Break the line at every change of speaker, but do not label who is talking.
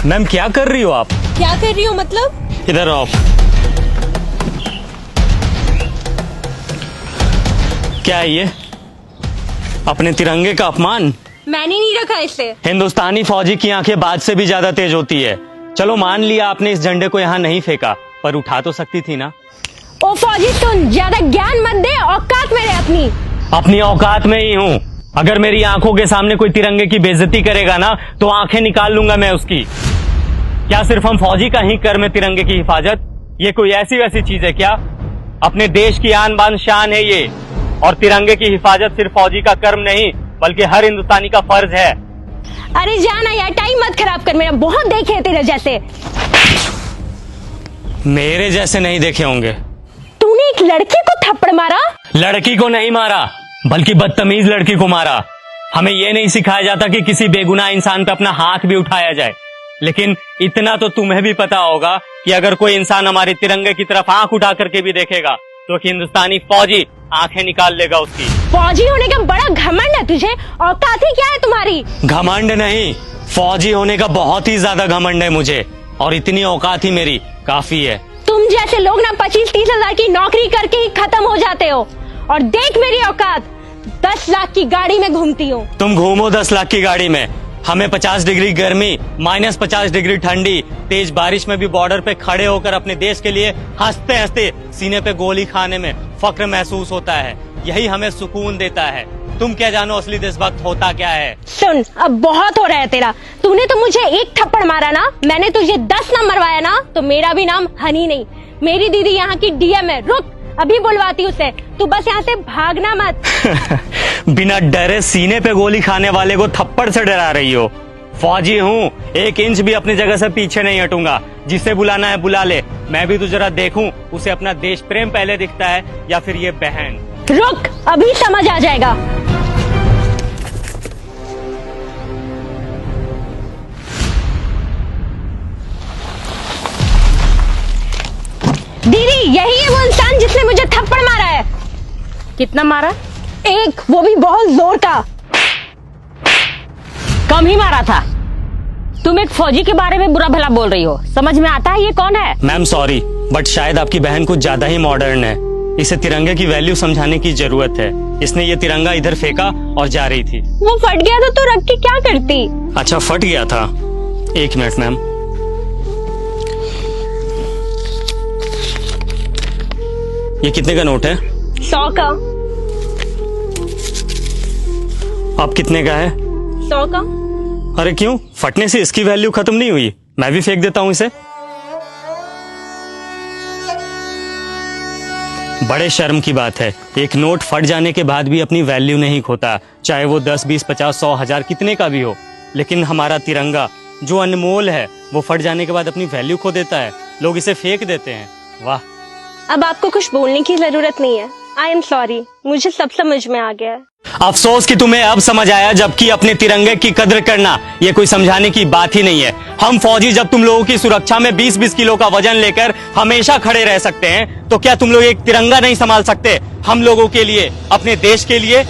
Ma'am क्या कर रही हो आप?
क्या कर रही हो मतलब?
इधर आओ। क्या है ये? अपने तिरंगे का अपमान।
मैंने नहीं रखा इसे।
हिंदुस्तानी फौजी की आंखें बाज से भी ज्यादा तेज होती है। चलो मान लिया आपने इस झंडे को यहाँ नहीं फेंका, पर उठा तो सकती थी ना।
ओ फौजी सुन, ज्यादा ज्ञान मत दे, औकात में रह अपनी।
अपनी औकात में ही हूँ। अगर मेरी आंखों के सामने कोई तिरंगे की बेइज्जती करेगा ना तो आंखें निकाल लूंगा मैं उसकी। क्या सिर्फ हम फौजी का ही कर्म है तिरंगे की हिफाजत? ये कोई ऐसी वैसी चीज है क्या? अपने देश की आन बान शान है ये, और तिरंगे की हिफाजत सिर्फ फौजी का कर्म नहीं बल्कि हर हिंदुस्तानी का फर्ज है।
अरे जाना यार, टाइम मत खराब कर मेरा, बहुत देखे हैं तेरे जैसे।
मेरे जैसे नहीं देखे होंगे।
तूने एक लड़की को थप्पड़ मारा?
लड़की को नहीं मारा, बल्कि बदतमीज लड़की को मारा। हमें यह नहीं सिखाया जाता कि किसी बेगुनाह इंसान पे अपना हाथ भी उठाया जाए, लेकिन इतना तो तुम्हें भी पता होगा कि अगर कोई इंसान हमारे तिरंगे की तरफ आंख उठा करके भी देखेगा तो हिंदुस्तानी फौजी आंखें निकाल लेगा उसकी।
फौजी होने का बड़ा घमंड है तुझे, औकात ही क्या है तुम्हारी?
घमंड नहीं, फौजी होने का बहुत ही ज्यादा घमंड है मुझे, और इतनी औकात ही मेरी काफी है।
तुम जैसे लोग ना 25-30 हजार की नौकरी करके ही खत्म हो जाते हो, और देख मेरी औकात, 10 लाख की गाड़ी में घूमती हूँ।
तुम घूमो 10 लाख की गाड़ी में, हमें 50 डिग्री गर्मी, -50 डिग्री ठंडी, तेज बारिश में भी बॉर्डर पे खड़े होकर अपने देश के लिए हंसते हंसते सीने पे गोली खाने में फक्र महसूस होता है। यही हमें सुकून देता है। तुम क्या जानो असली देशभक्त होता क्या है?
सुन, अब बहुत हो रहा है तेरा। तूने तो मुझे एक थप्पड़ मारा ना, मैंने तुझे 10 ना मरवाया ना तो मेरा भी नाम हनी नहीं। मेरी दीदी यहाँ की डीएम है, रुक अभी बुलवाती उसे। तू बस यहाँ से भागना मत।
बिना डरे सीने पे गोली खाने वाले को थप्पड़ से डरा रही हो? फौजी हूँ, 1 इंच भी अपनी जगह से पीछे नहीं हटूंगा। जिसे बुलाना है बुला ले, मैं भी तो जरा देखूं उसे अपना देश प्रेम पहले दिखता है या फिर ये बहन।
रुक, अभी समझ आ जाएगा। दीदी, यही है वो इंसान जिसने मुझे थप्पड़ मारा है।
कितना मारा?
एक, वो भी बहुत जोर का।
कम ही मारा था। तुम एक फौजी के बारे में बुरा भला बोल रही हो, समझ में आता है ये कौन है?
मैम सॉरी, बट शायद आपकी बहन कुछ ज्यादा ही मॉडर्न है। इसे तिरंगे की वैल्यू समझाने की जरूरत है। इसने ये तिरंगा इधर फेंका और जा रही थी।
वो फट गया तो तू रख के क्या करती?
अच्छा फट गया था, 1 मिनट मैम। ये कितने का नोट है?
100 का।
अब कितने का है?
100 का।
अरे क्यों, फटने से इसकी वैल्यू खत्म नहीं हुई? मैं भी फेंक देता हूँ इसे। बड़े शर्म की बात है, एक नोट फट जाने के बाद भी अपनी वैल्यू नहीं खोता, चाहे वो 10, 20, 50, 100, 1000 कितने का भी हो। लेकिन हमारा तिरंगा जो अनमोल है वो फट जाने के बाद अपनी वैल्यू खो देता है। लोग इसे फेंक देते हैं। वाह।
अब आपको कुछ बोलने की जरूरत नहीं है। आई एम सॉरी, मुझे सब समझ में आ गया है।
अफसोस कि तुम्हें अब समझ आया, जबकि अपने तिरंगे की कद्र करना ये कोई समझाने की बात ही नहीं है। हम फौजी जब तुम लोगों की सुरक्षा में 20-20 किलो का वजन लेकर हमेशा खड़े रह सकते हैं, तो क्या तुम लोग एक तिरंगा नहीं संभाल सकते हम लोगों के लिए, अपने देश के लिए?